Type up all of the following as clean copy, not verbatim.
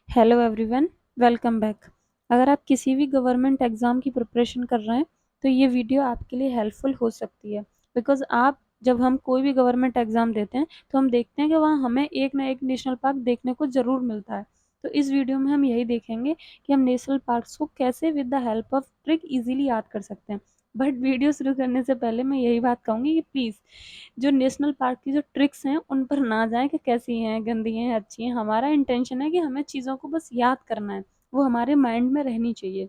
Hello everyone, welcome back. अगर आप किसी भी गवर्नमेंट एग्ज़ाम की प्रिपरेशन कर रहे हैं तो ये वीडियो आपके लिए हेल्पफुल हो सकती है। बिकॉज़ आप जब हम कोई भी गवर्नमेंट एग्ज़ाम देते हैं तो हम देखते हैं कि वहाँ हमें एक ना एक नेशनल पार्क देखने को ज़रूर मिलता है। तो इस वीडियो में हम यही देखेंगे कि हम नेशनल पार्क्स को कैसे with the help of trick easily याद कर सकते हैं। बट वीडियो शुरू करने से पहले मैं यही बात कहूँगी कि प्लीज़ जो नेशनल पार्क की जो ट्रिक्स हैं उन पर ना जाएं कि कैसी हैं, गंदी हैं, अच्छी हैं। हमारा इंटेंशन है कि हमें चीज़ों को बस याद करना है, वो हमारे माइंड में रहनी चाहिए।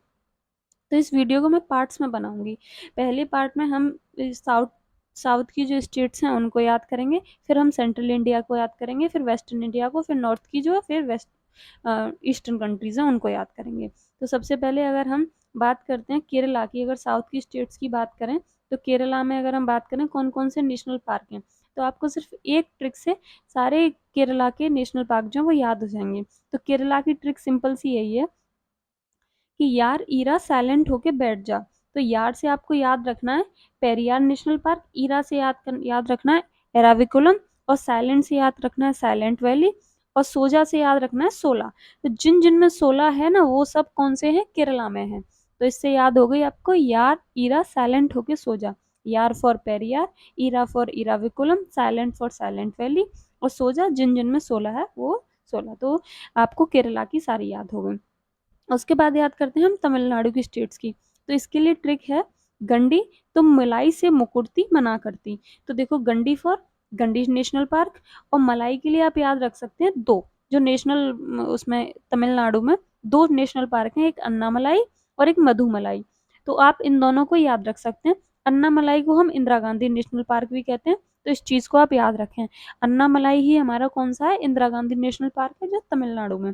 तो इस वीडियो को मैं पार्ट्स में बनाऊंगी। पहले पार्ट में हम साउथ साउथ की जो स्टेट्स हैं उनको याद करेंगे, फिर हम सेंट्रल इंडिया को याद करेंगे, फिर वेस्टर्न इंडिया को, फिर नॉर्थ की जो है, फिर वेस्ट ईस्टर्न कंट्रीज हैं उनको याद करेंगे। तो सबसे पहले अगर हम बात करते हैं केरला की, अगर साउथ की स्टेट्स की बात करें तो केरला में अगर हम बात करें कौन कौन से नेशनल पार्क हैं, तो आपको सिर्फ एक ट्रिक से सारे केरला के नेशनल पार्क जो हैं वो याद हो जाएंगे। तो केरला की ट्रिक सिंपल सी यही है कि यार ईरा साइलेंट होके बैठ जा। तो यार से आपको याद रखना है पेरियार नेशनल पार्क, ईरा से याद रखना है एराविकुलम, और साइलेंट से याद रखना है साइलेंट वैली, और सोजा से याद रखना है सोला। तो जिन जिन में सोला है ना वो सब कौन से हैं, केरला में है। तो इससे याद हो गई आपको यार ईरा साइलेंट होके सो जा। यार फॉर पेरियार, ईरा for Eravikulam, silent for Silent Valley, और सोजा जिन जिन में सोला है वो सोला। तो आपको केरला की सारी याद हो गई। उसके बाद याद करते हैं हम तमिलनाडु की स्टेट्स की। तो इसके लिए ट्रिक है गंडी तुम मलाई से मुकुर्ती मना करती। तो देखो गंडी फॉर गंडी नेशनल पार्क, और मलाई के लिए आप याद रख सकते हैं दो जो नेशनल उसमें तमिलनाडु में दो नेशनल पार्क हैं, एक अन्नामलाई और एक मधुमलाई। तो आप इन दोनों को याद रख सकते हैं। अन्नामलाई को हम इंदिरा गांधी नेशनल पार्क भी कहते हैं, तो इस चीज को आप याद रखें। अन्नामलाई ही हमारा कौन सा है, इंदिरा गांधी नेशनल पार्क है जो तमिलनाडु में।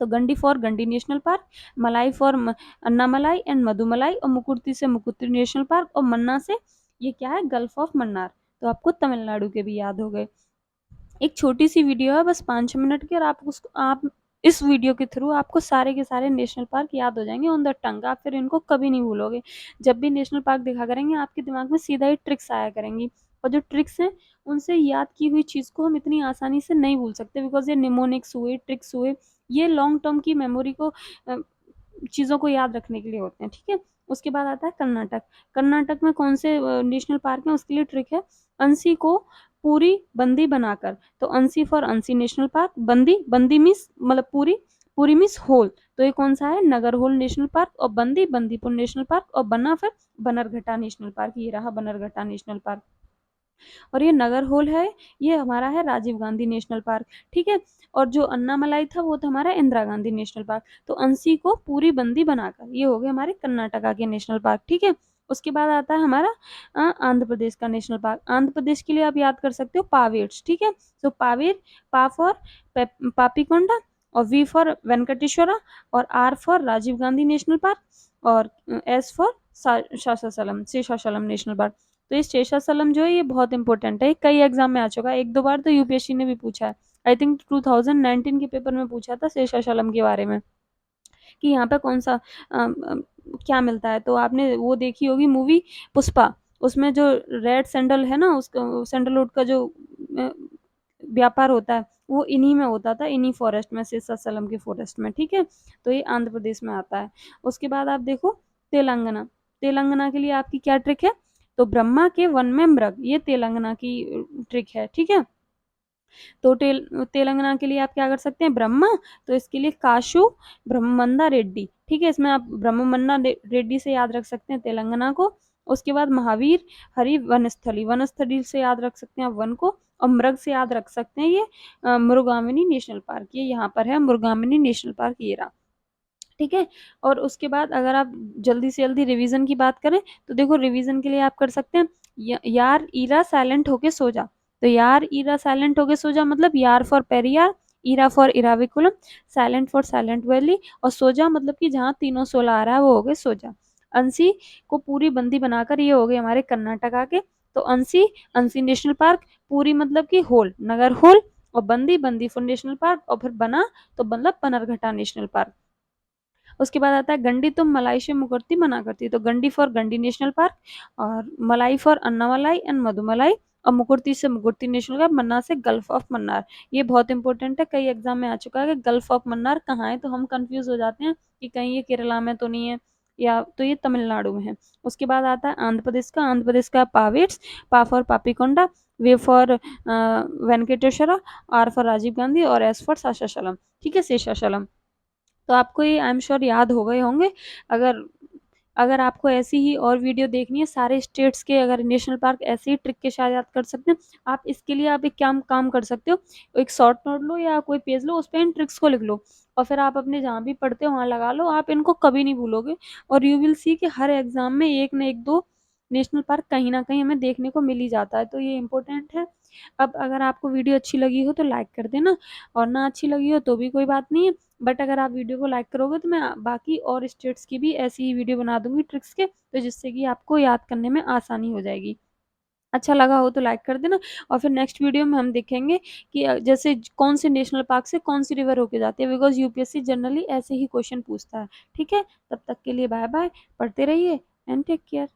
तो गंडी फॉर गंडी नेशनल पार्क, मलाई फॉर अन्नामलाई एंड मधुमलाई, और मुकुर्ती से मुकुर्ती नेशनल पार्क, और मन्ना से ये क्या है, गल्फ ऑफ मन्नार। तो आपको तमिलनाडु के भी याद हो गए। एक छोटी सी वीडियो है बस 5-6 मिनट की, और आप इस वीडियो के थ्रू आपको सारे के सारे नेशनल पार्क याद हो जाएंगे ऑन द टंग। आप फिर इनको कभी नहीं भूलोगे। जब भी नेशनल पार्क दिखा करेंगे आपके दिमाग में सीधा ही ट्रिक्स आया करेंगी। और जो ट्रिक्स हैं उनसे याद की हुई चीज़ को हम इतनी आसानी से नहीं भूल सकते, बिकॉज ये निमोनिक्स हुए, ट्रिक्स हुए, ये लॉन्ग टर्म की मेमोरी को चीज़ों को याद रखने के लिए होते हैं। ठीक है। उसके बाद आता है कर्नाटक। कर्नाटक में कौन से नेशनल पार्क हैं, उसके लिए ट्रिक है अंसी को पूरी बंदी बनाकर। तो Anshi for Anshi national park, बंदी बंदी मीन्स मतलब पूरी, पूरी मीन्स होल। तो ये कौन सा है, नगर होल नेशनल पार्क, और बंदी बंदीपुर नेशनल पार्क, और बना फिर बनरघटा नेशनल पार्क। ये रहा बनरघटा नेशनल पार्क। और ये नगर होल है, ये हमारा है राजीव गांधी नेशनल पार्क। ठीक है। और जो अन्नामलाई था वो था हमारा इंदिरा गांधी नेशनल पार्क। तो अंसी को पूरी बंदी बनाकर, ये हो गए हमारे कर्नाटका के नेशनल पार्क। ठीक है। उसके बाद आता है हमारा आंध्र प्रदेश का नेशनल पार्क। आंध्र प्रदेश के लिए आप याद कर सकते हो पावेट्स। ठीक है। तो पावेर, पा फॉर पापीकोंडा, और वी फॉर वेंकटेश्वरा, और R for Rajiv Gandhi national park, और S for Seshachalam Seshachalam national park. तो ये शेषाचलम जो है ये बहुत इंपॉर्टेंट है, कई एग्जाम में आ चुका है, एक दो बार तो यूपीएससी ने भी पूछा है। आई थिंक 2019 के पेपर में पूछा था शेषाचलम के बारे में कि यहाँ पे कौन सा क्या मिलता है। तो आपने वो देखी होगी मूवी पुष्पा, उसमें जो रेड सैंडल है ना, उसका सैंडलवुड का जो अ, व्यापार होता है वो इन्हीं में होता था, इन्हीं फॉरेस्ट में, शेषाचलम के फॉरेस्ट में। ठीक है। तो ये आंध्र प्रदेश में आता है। उसके बाद आप देखो तेलंगाना। तेलंगाना के लिए आपकी क्या ट्रिक है, तो ब्रह्मा के वन में मृग, ये तेलंगाना की ट्रिक है। ठीक है। तो तेलंगाना के लिए आप क्या कर सकते हैं, ब्रह्मा, तो इसके लिए काशु ब्रह्मंदा रेड्डी। ठीक है। इसमें आप ब्रह्ममन्ना रेड्डी से याद रख सकते हैं तेलंगाना को। उसके बाद महावीर हरि वनस्थली, वनस्थली से याद रख सकते हैं वन को, और मृग से याद रख सकते हैं ये मुरुगामिनी नेशनल पार्क, ये यहाँ पर है मुरुगामिनी नेशनल पार्क, ये रहा। ठीक है। और उसके बाद अगर आप जल्दी से जल्दी रिवीजन की बात करें तो देखो रिवीजन के लिए आप कर सकते हैं यार ईरा साइलेंट होके सो जा। तो यार ईरा साइलेंट होके सो जा मतलब यार फॉर पेरियार, ईरा for Eravikulam, silent for Silent Valley, और सोजा मतलब कि जहाँ तीनों सोलह आ रहा है वो हो गए सोजा। अंसी को पूरी बंदी बनाकर, ये हो गए हमारे कर्नाटका के। तो अंसी, अंसी नेशनल पार्क, पूरी मतलब कि होल, नगर होल, और बंदी बंदीपुर नेशनल पार्क, और फिर बना तो मतलब बनरघटा नेशनल पार्क। उसके बाद आता है गंडी तुम मलाई से मुकरती मना करती, तो गंडी फॉर गंडी नेशनल पार्क, और मलाई फॉर अन्नामलाई एंड मधुमलाई, और मुकुर्ती से मुकुर्ती नेशनल पार्क, मन्नार से गल्फ ऑफ मन्नार। ये बहुत इंपॉर्टेंट है, कई एग्जाम में आ चुका है कि गल्फ ऑफ मन्नार कहाँ है, तो हम कंफ्यूज हो जाते हैं कि कहीं ये केरला में तो नहीं है, या तो ये तमिलनाडु में है। उसके बाद आता है आंध्र प्रदेश का। आंध्र प्रदेश का पावेट्स, P for Papikonda, V for Venkateswara, R for Rajiv Gandhi और एस फॉर शेषाचलम। ठीक है, शेषाचलम। तो आपको ये आई एम श्योर याद हो गए होंगे। अगर अगर आपको ऐसी ही और वीडियो देखनी है सारे स्टेट्स के, अगर नेशनल पार्क ऐसे ही ट्रिक के साथ याद कर सकते हैं आप, इसके लिए आप एक क्या काम कर सकते हो, एक शॉर्ट नोट लो या कोई पेज लो, उस पर इन ट्रिक्स को लिख लो और फिर आप अपने जहाँ भी पढ़ते हो वहां लगा लो, आप इनको कभी नहीं भूलोगे। और यू विल सी कि हर एग्जाम में एक न एक दो नेशनल पार्क कहीं ना कहीं हमें देखने को मिल ही जाता है, तो ये इंपॉर्टेंट है। अब अगर आपको वीडियो अच्छी लगी हो तो लाइक कर देना, और ना अच्छी लगी हो तो भी कोई बात नहीं है, बट अगर आप वीडियो को लाइक करोगे तो मैं बाकी और स्टेट्स की भी ऐसी ही वीडियो बना दूंगी ट्रिक्स के, तो जिससे कि आपको याद करने में आसानी हो जाएगी। अच्छा लगा हो तो लाइक कर देना, और फिर नेक्स्ट वीडियो में हम देखेंगे कि जैसे कौन से नेशनल पार्क से कौन सी रिवर होके जाती है, बिकॉज यूपीएससी जनरली ऐसे ही क्वेश्चन पूछता है। ठीक है, तब तक के लिए बाय बाय, पढ़ते रहिए एंड टेक केयर।